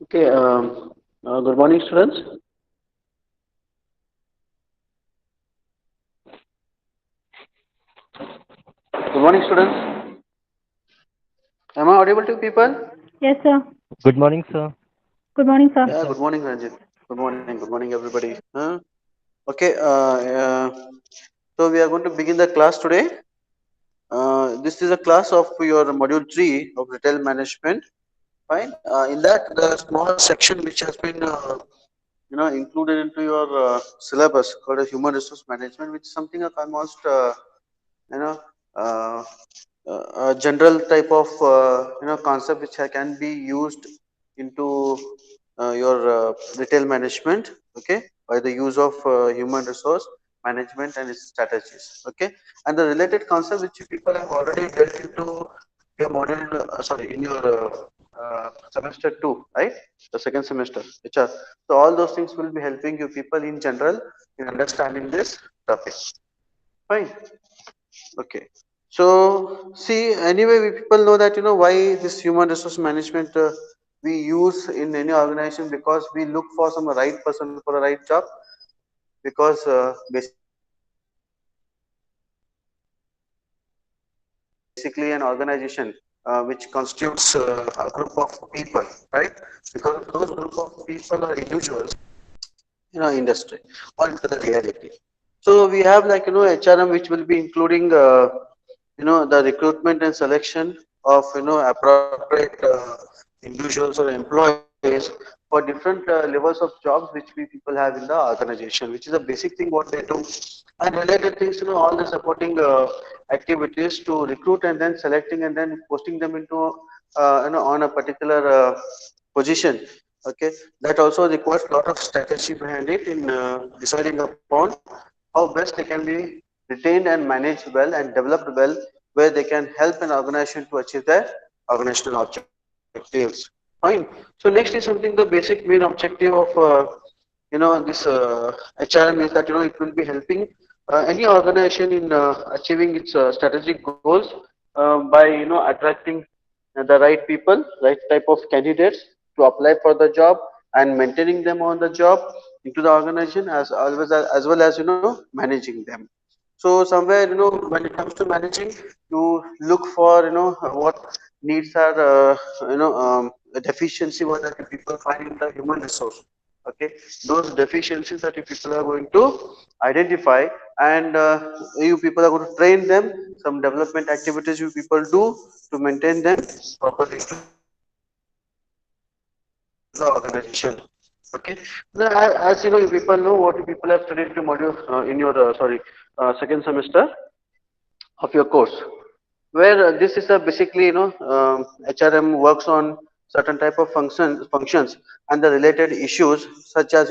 Okay, good morning, students. Good morning, students. Am I audible to people? Yes, sir. Good morning, sir. Good morning, sir. Yeah, good morning, Ranjit. Good morning, everybody. Okay, so we are going to begin the class today. This is a class of your module 3 of retail management. Fine. In that, the small section which has been included into your syllabus called as human resource management, which is something of almost you know uh, a general type of concept which can be used into your retail management, okay, by the use of human resource management and its strategies, okay. And the related concept which people have already dealt into your module sorry, in your semester 2, right, the second semester HR. So all those things will be helping you people in general in understanding this topic. Fine. Okay. So see, anyway, we people know that why this human resource management we use in any organization, because we look for some right person for a right job. Because basically an organization which constitutes a group of people, right? Because those group of people are individuals in our industry or into the reality. So we have like HRM, which will be including the recruitment and selection of appropriate individuals or employees for different levels of jobs which we people have in the organization, which is a basic thing what they do. And related things, all the supporting activities to recruit and then selecting and then posting them into on a particular position, okay. That also requires a lot of strategy behind it in deciding upon how best they can be retained and managed well and developed well, where they can help an organization to achieve their organizational objectives. Fine. So next is something, the basic main objective of this HRM is that it will be helping any organization in achieving its strategic goals by attracting the right people, right type of candidates to apply for the job, and maintaining them on the job into the organization, as well as managing them. So somewhere when it comes to managing, you look for what needs are a deficiency what that people find in the human resource, okay. Those deficiencies that you people are going to identify, and you people are going to train them, some development activities you people do to maintain them properly into the organization, okay. Now, as you know, you people know what you people have studied into module in your second semester of your course, where this is a basically HRM works on certain type of functions and the related issues, such as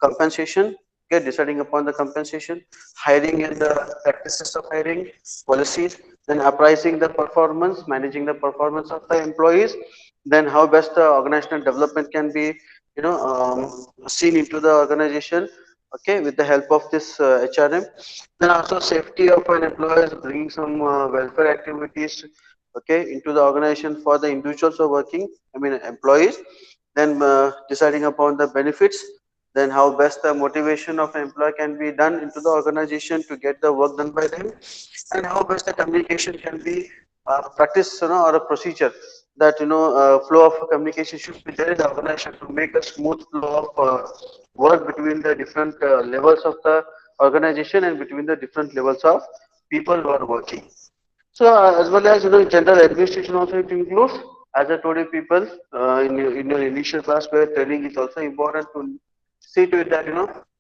compensation, okay, deciding upon the compensation, hiring and the practices of hiring, policies, then appraising the performance, managing the performance of the employees, then how best the organizational development can be seen into the organization, okay, with the help of this HRM. Then also safety of an employer, bringing some welfare activities, okay, into the organization for the individuals who are working, I mean employees. Then deciding upon the benefits, then how best the motivation of an employee can be done into the organization to get the work done by them, and how best the communication can be practiced, or a procedure that flow of communication should be there in the organization to make a smooth flow of work between the different levels of the organization and between the different levels of people who are working. So as well as general administration also it includes, as I told you people in your initial class, where training is also important to see to it that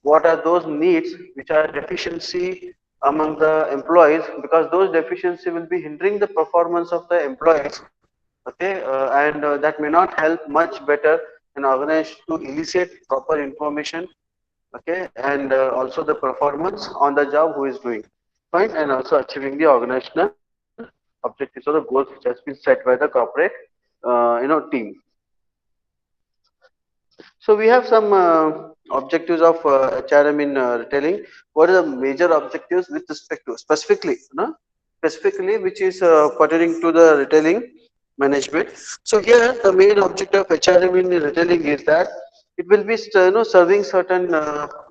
what are those needs which are deficiency among the employees, because those deficiency will be hindering the performance of the employees, okay, and that may not help much better an organization to elicit proper information, okay, and also the performance on the job who is doing fine, and also achieving the organizational objectives or the goals which has been set by the corporate team. So we have some objectives of HRM in retailing. What are the major objectives with respect to specifically, specifically which is pertaining to the retailing? management. So here the main object of HRM in retailing is that it will be serving certain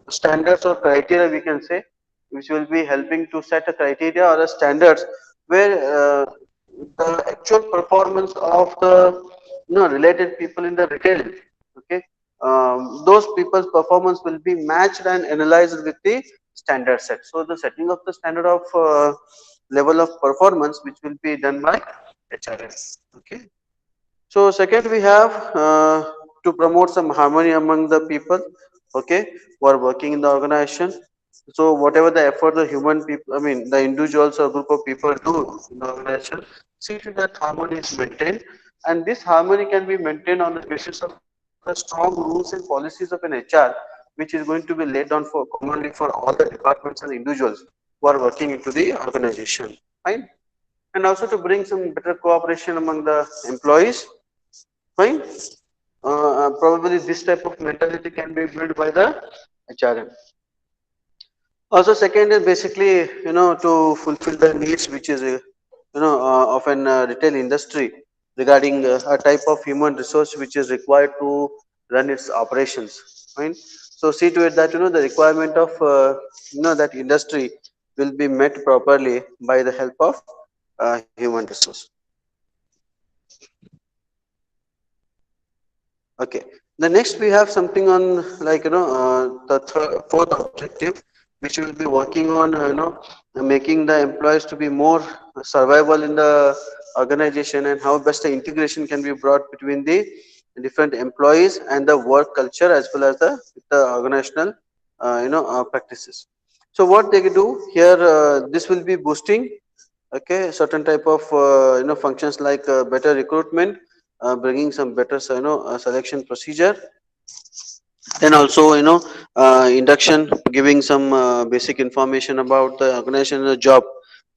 standards or criteria, we can say, which will be helping to set a criteria or a standards where the actual performance of the related people in the retail, okay, those people's performance will be matched and analyzed with the standard set. So the setting of the standard of level of performance which will be done by HRM. Okay. So second we have to promote some harmony among the people, okay, who are working in the organization. So whatever the effort the human people, I mean the individuals or group of people do in the organization, see to that harmony is maintained, and this harmony can be maintained on the basis of the strong rules and policies of an HR, which is going to be laid down for commonly for all the departments and individuals who are working into the organization. Fine. And also to bring some better cooperation among the employees. Fine. Probably this type of mentality can be built by the HRM. Also, second is basically to fulfill the needs which is of an retail industry regarding a type of human resource which is required to run its operations. Fine. So see to it that the requirement of that industry will be met properly by the help of human resource. Okay. The next we have something on like the fourth objective, which will be working on making the employees to be more survival in the organization, and how best the integration can be brought between the different employees and the work culture as well as the organizational practices. So what they do here, this will be boosting, okay, certain type of functions like better recruitment, bringing some better selection procedure, then also induction, giving some basic information about the organization and the job,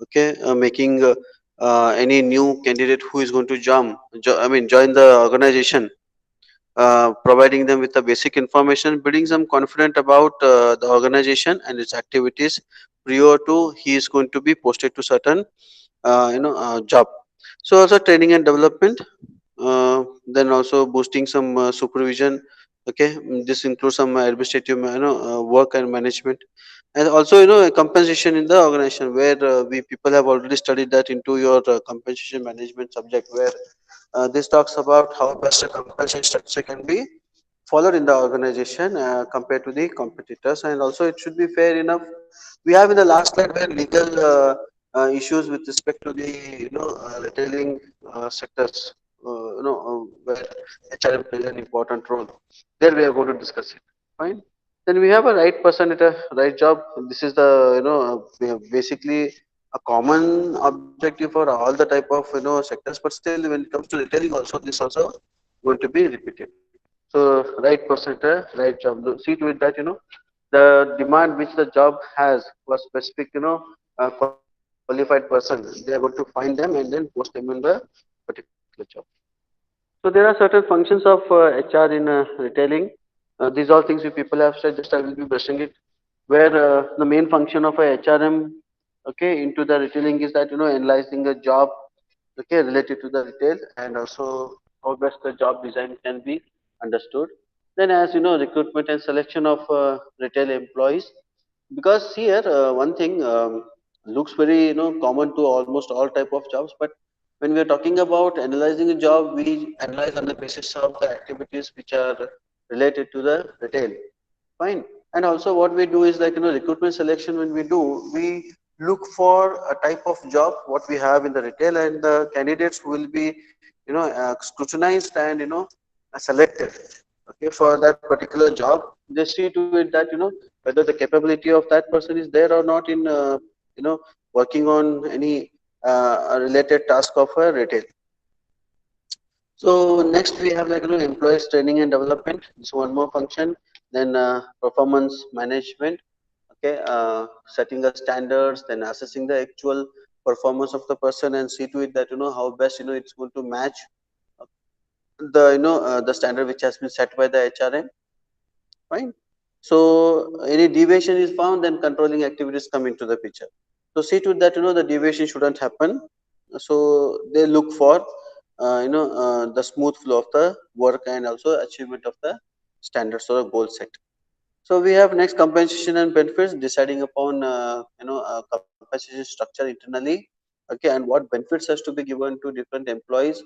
okay, making any new candidate who is going to join the organization, providing them with the basic information, building some confident about the organization and its activities prior to he is going to be posted to certain job. So also training and development, then also boosting some supervision, okay. This includes some administrative work and management, and also a compensation in the organization, where we people have already studied that into your compensation management subject, where this talks about how best a compensation structure can be followed in the organization compared to the competitors. And also it should be fair enough. We have in the last slide where legal issues with respect to the retailing sectors, where HRM plays an important role. There we are going to discuss it. Fine. Then we have a right person at a right job. This is the basically a common objective for all the type of sectors, but still when it comes to retailing also, this also going to be repeated. So right person at a right job. See to it that the demand which the job has for specific qualified person, they are going to find them and then post them in the particular job. So there are certain functions of HR in retailing. These all things you people have said, just I will be brushing it. Where the main function of a HRM, okay, into the retailing is that analyzing a job, okay, related to the retail, and also how best the job design can be understood. Then, as recruitment and selection of retail employees, because here one thing looks very common to almost all type of jobs, but when we are talking about analyzing a job, we analyze on the basis of the activities which are related to the retail. Fine. And also what we do is like recruitment selection. When we do, we look for a type of job what we have in the retail, and the candidates will be scrutinized and selected, okay, for that particular job. They see to it that whether the capability of that person is there or not in you know working on any related task of a retail. So next we have like employees training and development. This one more function. Then performance management. Okay, setting the standards, then assessing the actual performance of the person, and see to it that how best it's going to match the the standard which has been set by the HRM. Fine. So any deviation is found, then controlling activities come into the picture. So see to it that the deviation shouldn't happen. So they look for. the smooth flow of the work and also achievement of the standards or goal set. So we have next compensation and benefits, deciding upon compensation structure internally, okay, and what benefits has to be given to different employees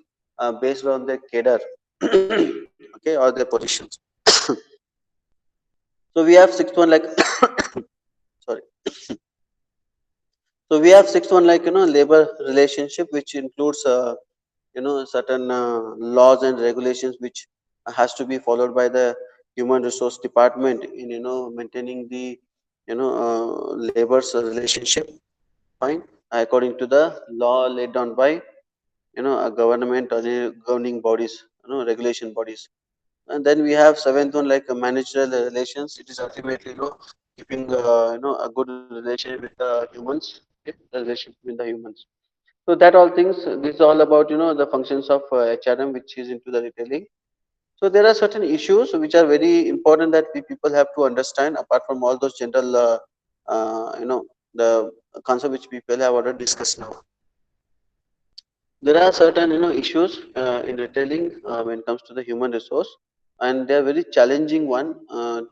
based on their cadre, okay, or their positions. So we have sixth one like sorry. So we have sixth one like labor relationship, which includes certain laws and regulations which has to be followed by the human resource department in maintaining the labor's relationship, fine, according to the law laid down by a government or the governing bodies, regulation bodies. And then we have seventh one like managerial relations. It is ultimately keeping a good relation with the humans, okay? The relationship with the humans. So that all things, this is all about the functions of HRM, which is into the retailing. So there are certain issues which are very important that we people have to understand. Apart from all those general, the concept which people have already discussed now, there are certain issues in retailing when it comes to the human resource, and they are very challenging one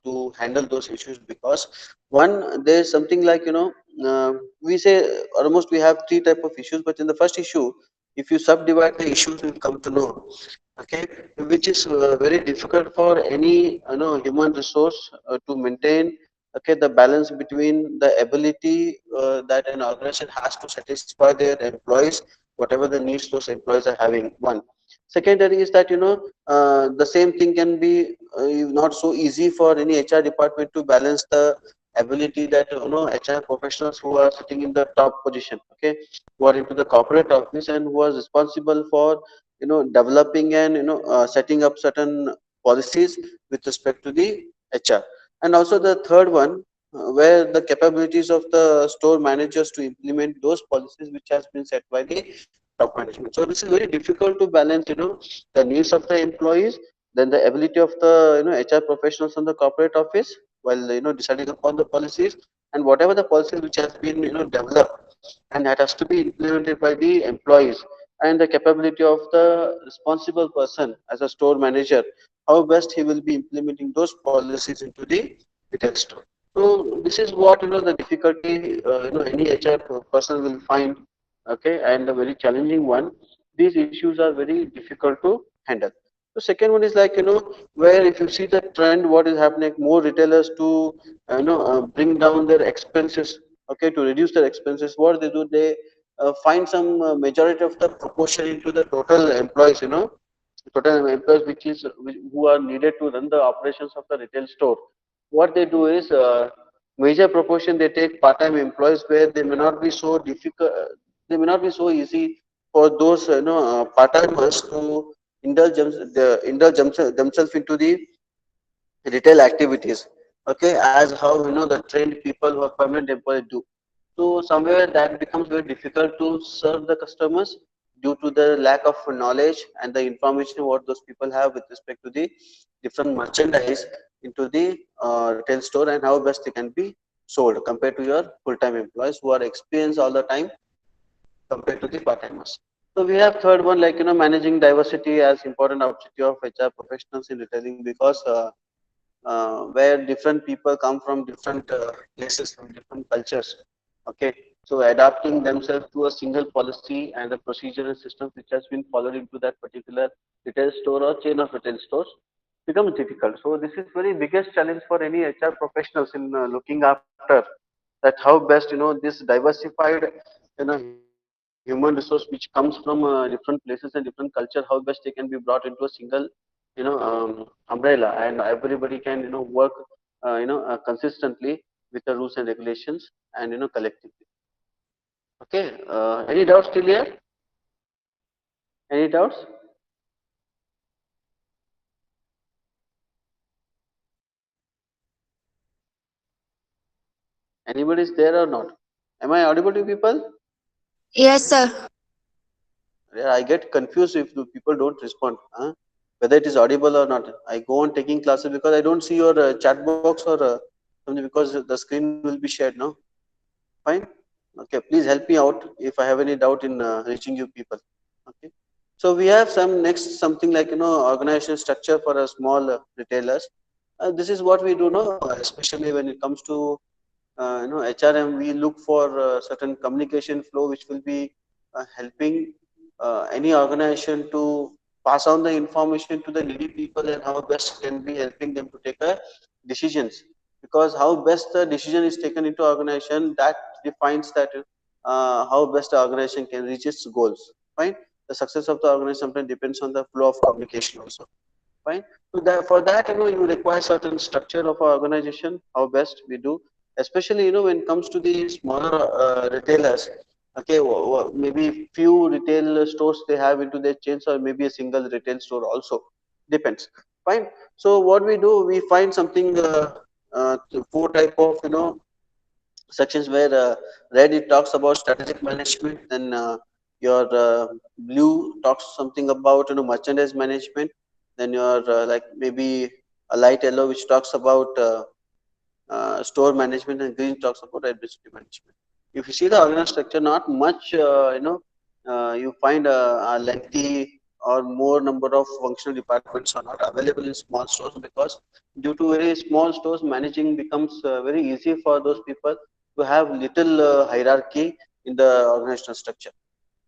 to handle those issues, because one, there is something like we say almost we have three type of issues, but in the first issue, if you subdivide the issues, you will come to know, okay, which is very difficult for any human resource to maintain, okay, the balance between the ability that an organization has to satisfy their employees, whatever the needs those employees are having. One, secondary is that the same thing can be not so easy for any HR department to balance the ability that HR professionals who are sitting in the top position, okay, who are into the corporate office and who are responsible for developing and setting up certain policies with respect to the HR. And also the third one, where the capabilities of the store managers to implement those policies which has been set by the top management. So this is very difficult to balance, the needs of the employees, then the ability of the HR professionals on the corporate office while deciding upon the policies, and whatever the policies which has been developed and that has to be implemented by the employees, and the capability of the responsible person as a store manager, how best he will be implementing those policies into the retail store. So this is what the difficulty any HR person will find, okay, and a very challenging one. These issues are very difficult to handle. The second one is like where if you see the trend, what is happening, more retailers to bring down their expenses, okay, to reduce their expenses. What they do, they find some majority of the proportion into the total employees, total employees who are needed to run the operations of the retail store. What they do is major proportion they take part-time employees, where they may not be so difficult, they may not be so easy for those part-timers to themselves into the retail activities, okay, as how the trained people who are permanent employees do. So somewhere that becomes very difficult to serve the customers due to the lack of knowledge and the information what those people have with respect to the different merchandise into the retail store, and how best they can be sold compared to your full-time employees who are experienced all the time compared to the part-timers. So we have third one like managing diversity as important objective of HR professionals in retailing, because where different people come from different places, from different cultures, okay, so adapting themselves to a single policy and the procedure and systems which has been followed into that particular retail store or chain of retail stores becomes difficult. So this is very biggest challenge for any HR professionals in looking after that, how best this diversified human resource which comes from different places and different culture, how best they can be brought into a single umbrella, and everybody can work consistently with the rules and regulations and collectively. Okay, any doubts still here? Any doubts? Anybody is there or not? Am I audible to people? Yes, sir. Yeah, I get confused if the people don't respond, huh? Whether it is audible or not. I go on taking classes because I don't see your chat box or something, because the screen will be shared, no? Fine. Okay, please help me out if I have any doubt in reaching you people. Okay. So we have some next something like organizational structure for a small retailers. This is what we do now, especially when it comes to HRM. We look for certain communication flow which will be helping any organization to pass on the information to the needy people and how best can be helping them to take a decisions, because how best the decision is taken into organization that defines that how best the organization can reach its goals. Fine. The success of the organization sometimes depends on the flow of communication also. Fine. So that for that, you require certain structure of our organization, how best we do, especially when it comes to the smaller retailers. Okay, maybe few retail stores they have into their chains, or maybe a single retail store also, depends. Fine. So what we do, we find something four type of sections where red it talks about strategic management, then your blue talks something about merchandise management, then your like maybe a light yellow which talks about store management, and green talks about administrative management. If you see the organization structure, not much you find a lengthy or more number of functional departments are not available in small stores, because due to very small stores managing becomes very easy for those people to have little hierarchy in the organizational structure.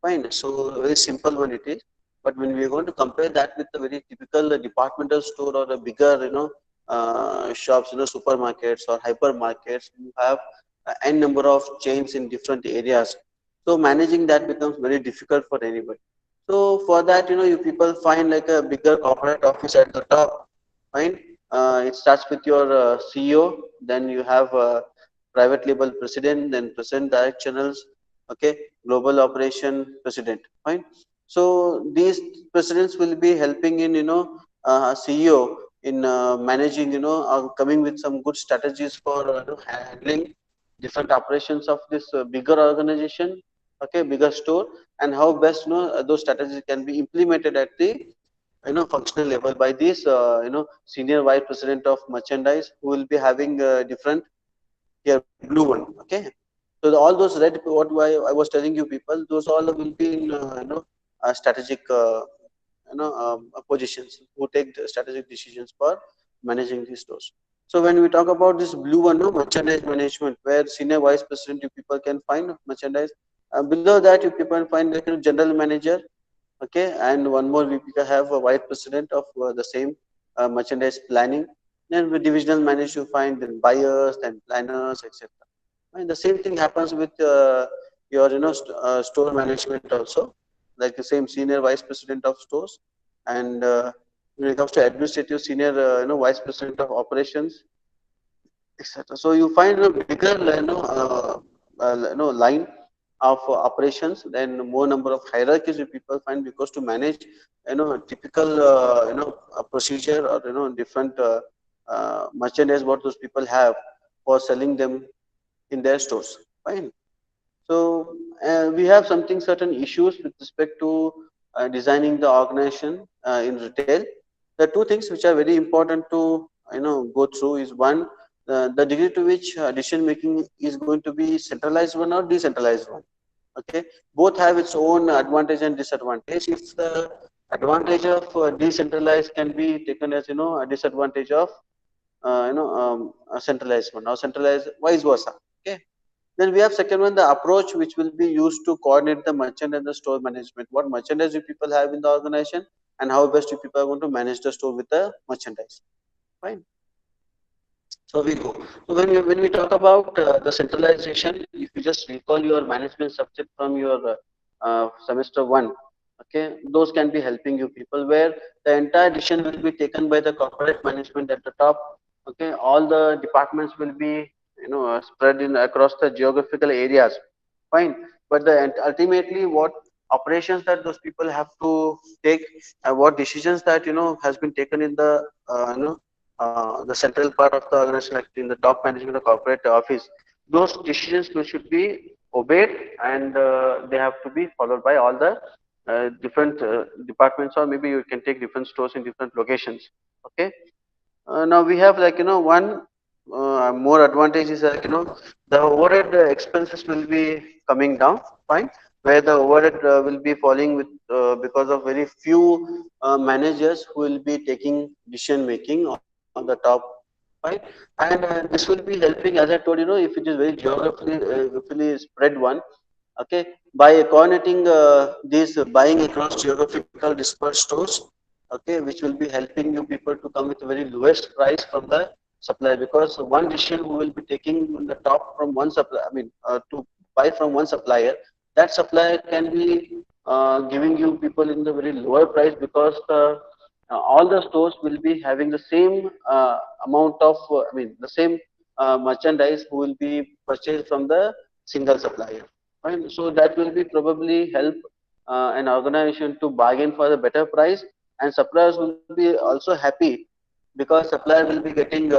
Fine. So very simple one it is. But when we are going to compare that with a very typical departmental store or a bigger, shops, supermarkets or hypermarkets, you have n number of chains in different areas. So managing that becomes very difficult for anybody. So for that, you people find like a bigger corporate office at the top. Fine. It starts with your CEO, then you have private label president, then president direct channels, okay, global operation president. Fine. So these presidents will be helping in CEO in managing, coming with some good strategies for handling different operations of this bigger organization, okay, bigger store, and how best those strategies can be implemented at the functional level by this senior vice president of merchandise, who will be having different here blue one. Okay. So all those red, what I was telling you people, those all will be in strategic positions who take the strategic decisions for managing these stores. So when we talk about this blue one, no, merchandise management, where senior vice president you people can find merchandise. Below that you people find like general manager, okay, and one more we have a vice president of the same merchandise planning. Then with divisional managers you find then buyers, then planners, etc. And the same thing happens with your store management also, like the same senior vice president of stores, and when it comes to administrative senior vice president of operations, etc. So you find a bigger line of operations, then more number of hierarchies you people find, because to manage typical procedure or different merchandise what those people have for selling them in their stores. Fine. So we have something certain issues with respect to designing the organization in retail. The two things which are very important to go through is one, the degree to which decision making is going to be centralized one or decentralized one. Okay, both have its own advantage and disadvantage. If the advantage of decentralized can be taken as a disadvantage of a centralized one, or centralized vice versa. Okay. Then we have second one, the approach which will be used to coordinate the merchant and the store management. What merchandise you people have in the organization, and how best you people are going to manage the store with the merchandise. Fine. So we go. So when we talk about the centralization, if you just recall your management subject from your semester one, okay, those can be helping you people, where the entire decision will be taken by the corporate management at the top. Okay, all the departments will be spread in across the geographical areas. Fine, but the ultimately what operations that those people have to take, what decisions that has been taken in the the central part of the organization, like in the top management of the corporate office, those decisions should be obeyed, and they have to be followed by all the different departments, or maybe you can take different stores in different locations. Okay. Now we have like one more advantage is like the overhead expenses will be coming down. Fine. where the overhead will be falling with because of very few managers who will be taking decision making on the top, right? And this will be helping, as I told, if it is very geographically spread one, okay, by coordinating these buying across geographical dispersed stores, okay, which will be helping you people to come with the very lowest price from the supplier, because one decision who will be taking the top from one supplier, I mean, to buy from one supplier, that supplier can be giving you people in the very lower price, because all the stores will be having the same amount of, I mean, the same merchandise who will be purchased from the single supplier. Right? So that will be probably help an organization to bargain for the better price, and suppliers will be also happy, because supplier will be getting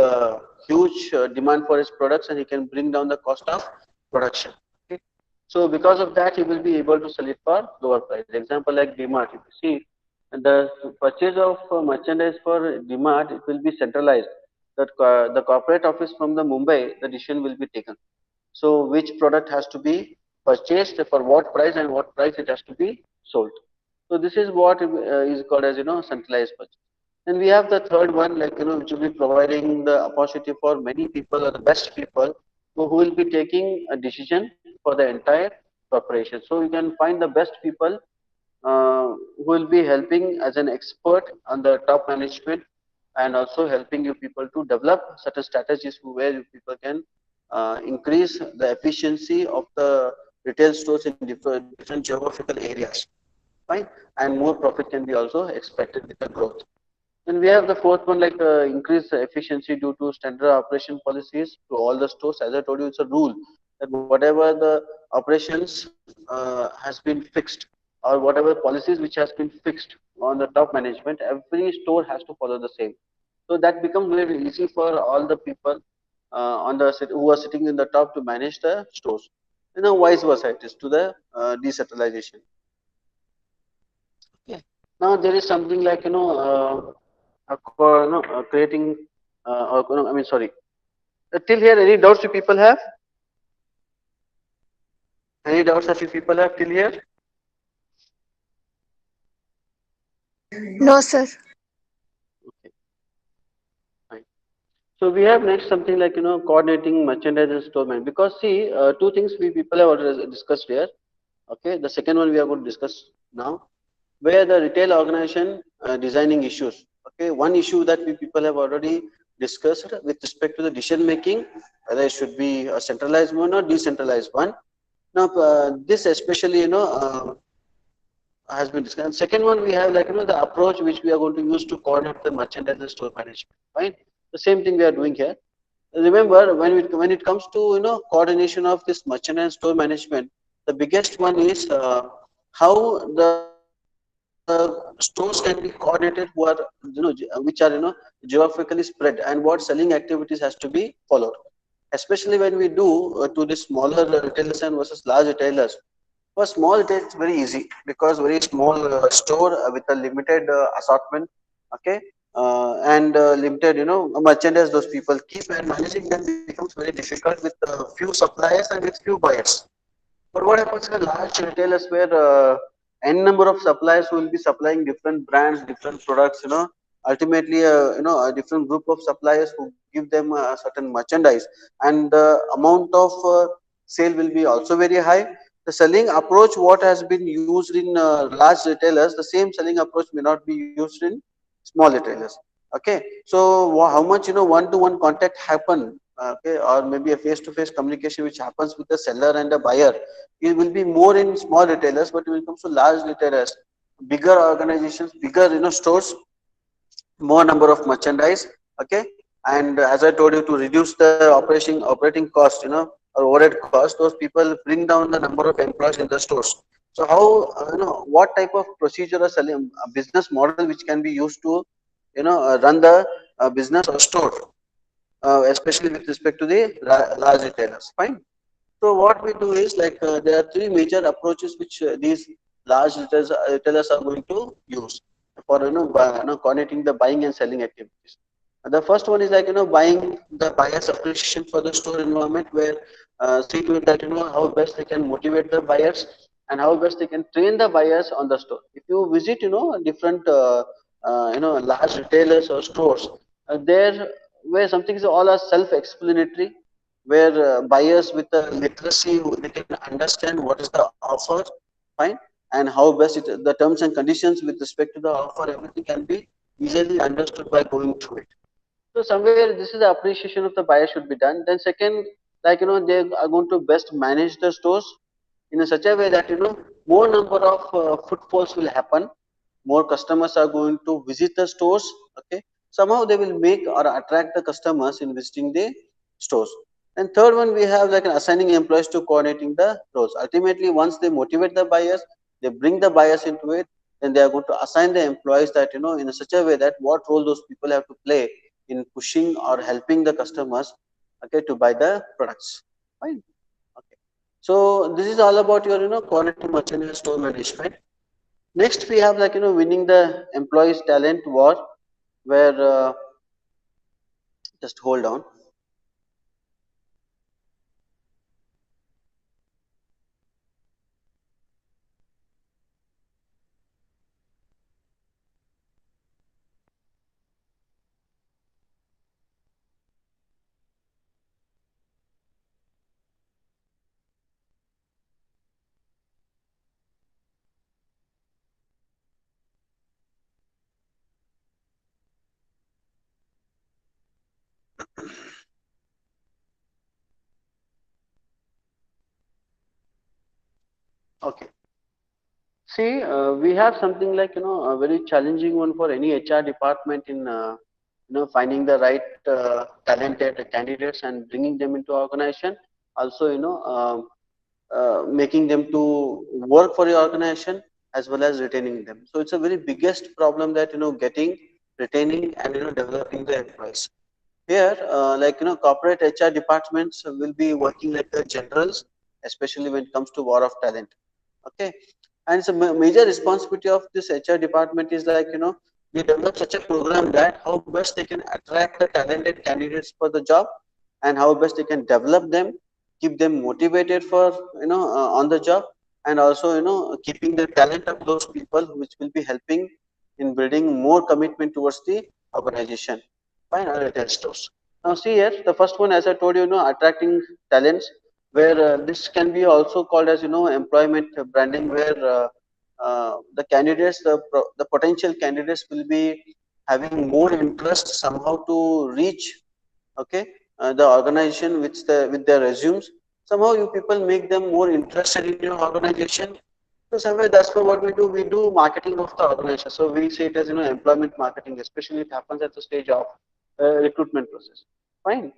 huge demand for his products, and he can bring down the cost of production. Okay? So because of that, he will be able to sell it for lower price. Example like DMart, if you see, the purchase of merchandise for DMart, it will be centralized. That the corporate office from the Mumbai, the decision will be taken. So which product has to be purchased for what price, and what price it has to be sold. So this is what is called as centralized purchase. Then we have the third one, like which will be providing the opportunity for many people, or the best people who will be taking a decision for the entire corporation. So you can find the best people who will be helping as an expert on the top management, and also helping you people to develop certain strategies where you people can increase the efficiency of the retail stores in different geographical areas. Fine, and more profit can be also expected with the growth. Then we have the fourth one, like increase the efficiency due to standard operation policies to all the stores. As I told you, it's a rule that whatever the operations has been fixed, or whatever policies which has been fixed on the top management, every store has to follow the same. So that becomes very easy for all the people who are sitting in the top to manage the stores. Vice versa, it is to the decentralization. Okay. Now there is something like creating or I mean, sorry. Till here, any doubts you people have? Any doubts that you people have till here? No, sir. Okay, fine. So we have next something like coordinating merchandise and store management. Because see, two things we people have already discussed here. Okay, the second one we are going to discuss now, where the retail organization designing issues. Okay, one issue that we people have already discussed with respect to the decision making, whether it should be a centralized one or decentralized one. Now, this especially, has been discussed. And second one, we have like the approach which we are going to use to coordinate the merchandise and store management. Fine, the same thing we are doing here. Remember, when it comes to coordination of this merchandise and store management, the biggest one is how the stores can be coordinated who are which are geographically spread, and what selling activities has to be followed. Especially when we do to the smaller retailers and versus large retailers. For small retail, it's very easy, because very small store with a limited assortment, okay, and limited merchandise those people keep, and managing them becomes very difficult with few suppliers and with few buyers. But what happens in large retailers, where n number of suppliers who will be supplying different brands, different products, ultimately a different group of suppliers who give them a certain merchandise, and the amount of sale will be also very high. The selling approach what has been used in large retailers, the same selling approach may not be used in small retailers. Okay, so how much one to one contact happen, okay, or maybe a face to face communication which happens with the seller and the buyer, it will be more in small retailers. But when it comes to large retailers, bigger organizations, bigger stores, more number of merchandise, okay, and as I told you, to reduce the operating cost, or overhead cost, those people bring down the number of employees in the stores. So how what type of procedure or selling business model which can be used to run the business or store, especially with respect to the large retailers. Fine. So what we do is, like, there are three major approaches which these large retailers are going to use for coordinating the buying and selling activities. The first one is like buying the buyers appreciation for the store environment, where see to it that how best they can motivate the buyers, and how best they can train the buyers on the store. If you visit, different, large retailers or stores, there where something is all are self-explanatory, where buyers with the literacy they can understand what is the offer, fine, and how best the terms and conditions with respect to the offer, everything can be easily understood by going through it. So somewhere this is the appreciation of the buyer should be done. Then second, they are going to best manage the stores in a such a way that more number of footfalls will happen, more customers are going to visit the stores. Okay, somehow they will make or attract the customers in visiting the stores. And third one, we have like an assigning employees to coordinating the roles. Ultimately, once they motivate the buyers, they bring the buyers into it, then they are going to assign the employees that in a such a way that what role those people have to play in pushing or helping the customers, okay, to buy the products. Fine. Okay. So this is all about your quality merchandise store management. Next, we have like winning the employees talent war, where just hold on. Okay. See, we have something like a very challenging one for any HR department in finding the right talented candidates and bringing them into organization. Also, making them to work for your organization as well as retaining them. So it's a very biggest problem that getting, retaining, and developing the employees. Here, corporate HR departments will be working like the generals, especially when it comes to war of talent. Okay, and it's a major responsibility of this HR department is like they develop such a program that how best they can attract the talented candidates for the job, and how best they can develop them, keep them motivated for on the job, and also keeping the talent of those people, which will be helping in building more commitment towards the organization. Fine, retail stores. Now see here, the first one, as I told you, attracting talents, where this can be also called as employment branding, where the candidates, the potential candidates will be having more interest somehow to reach, okay, the organization with their resumes. Somehow you people make them more interested in your organization. So somewhere that's what we do. We do marketing of the organization. So we say it as employment marketing, especially it happens at the stage of recruitment process. Fine.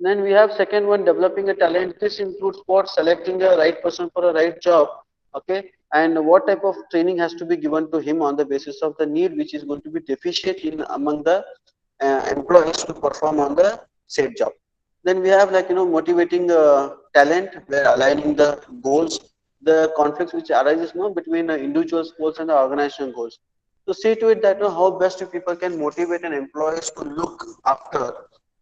Then we have second one, developing a talent. This includes what, selecting the right person for a right job. Okay, and what type of training has to be given to him on the basis of the need which is going to be deficient in among the employees to perform on the said job. Then we have like motivating talent, where aligning the goals, the conflicts which arises between individuals goals and the organization goals. So see to it that how best you people can motivate an employees to look after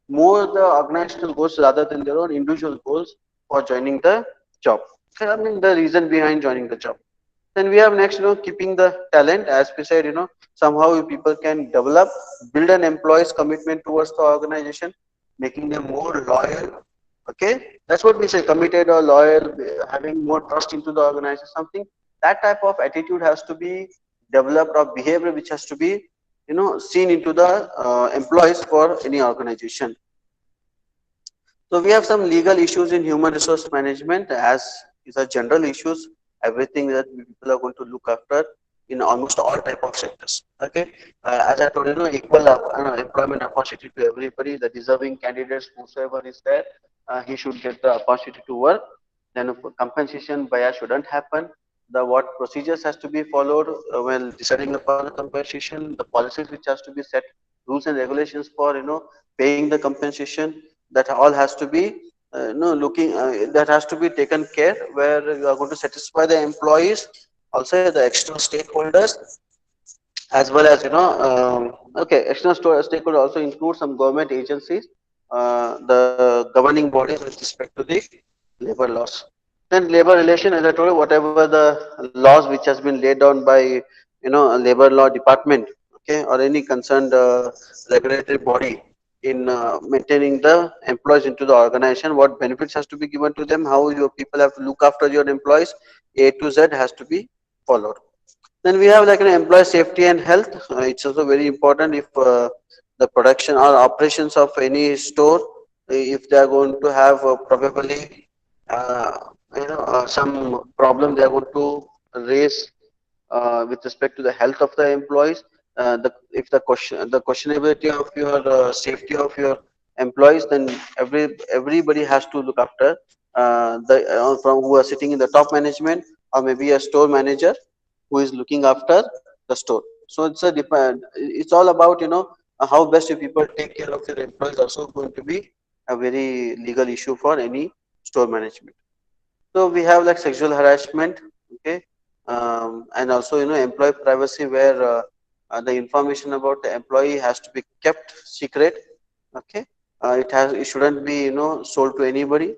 more the organizational goals rather than their own individual goals for joining the job. I mean the reason behind joining the job. Then we have next, keeping the talent. As we said, somehow you people can develop, build an employee's commitment towards the organization, making them more loyal. Okay, that's what we say, committed or loyal, having more trust into the organization. Something that type of attitude has to be developed, or behavior which has to be, seen into the employees for any organization. So we have some legal issues in human resource management, as these are general issues, everything that people are going to look after in almost all type of sectors. Okay, as I told you, equal employment opportunity to everybody, the deserving candidates, whosoever is there, he should get the opportunity to work. Then compensation bias shouldn't happen. The what procedures has to be followed when deciding upon the compensation, the policies which has to be set, rules and regulations for paying the compensation, that all has to be looking that has to be taken care, where you are going to satisfy the employees, also the external stakeholders, as well as okay, external stakeholder also include some government agencies, the governing bodies with respect to the labor laws. Then labor relation, as I told you, whatever the laws which has been laid down by a labor law department, okay, or any concerned regulatory body in maintaining the employees into the organization, what benefits has to be given to them, how your people have to look after your employees, A to Z has to be followed. Then we have like an employee safety and health. It's also very important if the production or operations of any store, if they are going to have probably uh, some problem they are going to raise with respect to the health of the employees. If the questionability of your safety of your employees, then everybody has to look after the from who are sitting in the top management, or maybe a store manager who is looking after the store. So it's all about how best you people take care of your employees. Also going to be a very legal issue for any store management. So we have like sexual harassment, okay, and also employee privacy, where the information about the employee has to be kept secret, okay. It shouldn't be sold to anybody,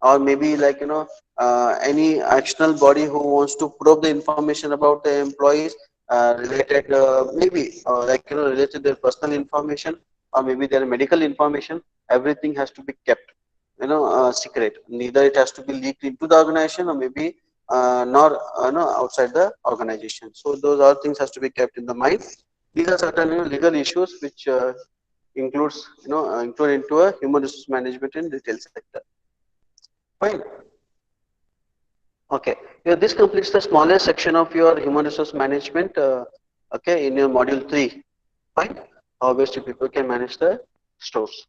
or maybe like any actional body who wants to probe the information about the employees related, maybe like related their personal information, or maybe their medical information. Everything has to be kept secret. Neither it has to be leaked into the organization, or maybe nor outside the organization. So those all things has to be kept in the mind. These are certain legal issues which includes include into a human resource management in retail sector. Fine. Okay. Yeah, this completes the smallest section of your human resource management. Okay, in your module 3. Fine. How best you people can manage the stores.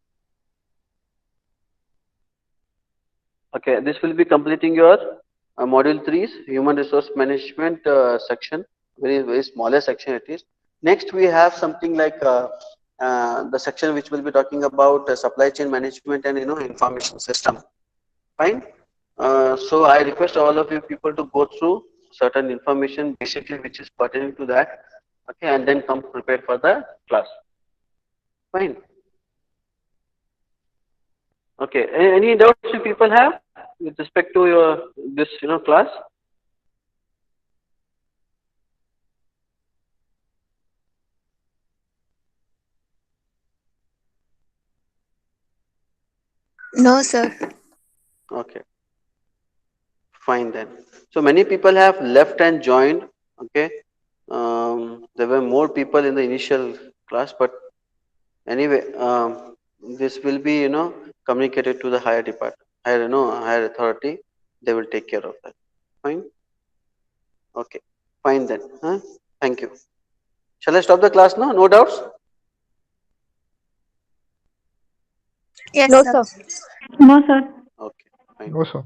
Okay, this will be completing your module 3's human resource management section. Very smallest section it is. Next, we have something like the section which will be talking about supply chain management and information system. Fine. So I request all of you people to go through certain information basically which is pertaining to that. Okay, and then come prepared for the class. Fine. Okay. Any doubts you people have with respect to your this class? No, sir. Okay. Fine then. So many people have left and joined. Okay. There were more people in the initial class, but anyway, this will be communicated to the higher department, higher authority. They will take care of that. Fine. Okay. Fine then. Huh? Thank you. Shall I stop the class now? No doubts? Yes, No, sir. sir. No, sir. Okay. Fine. No, sir.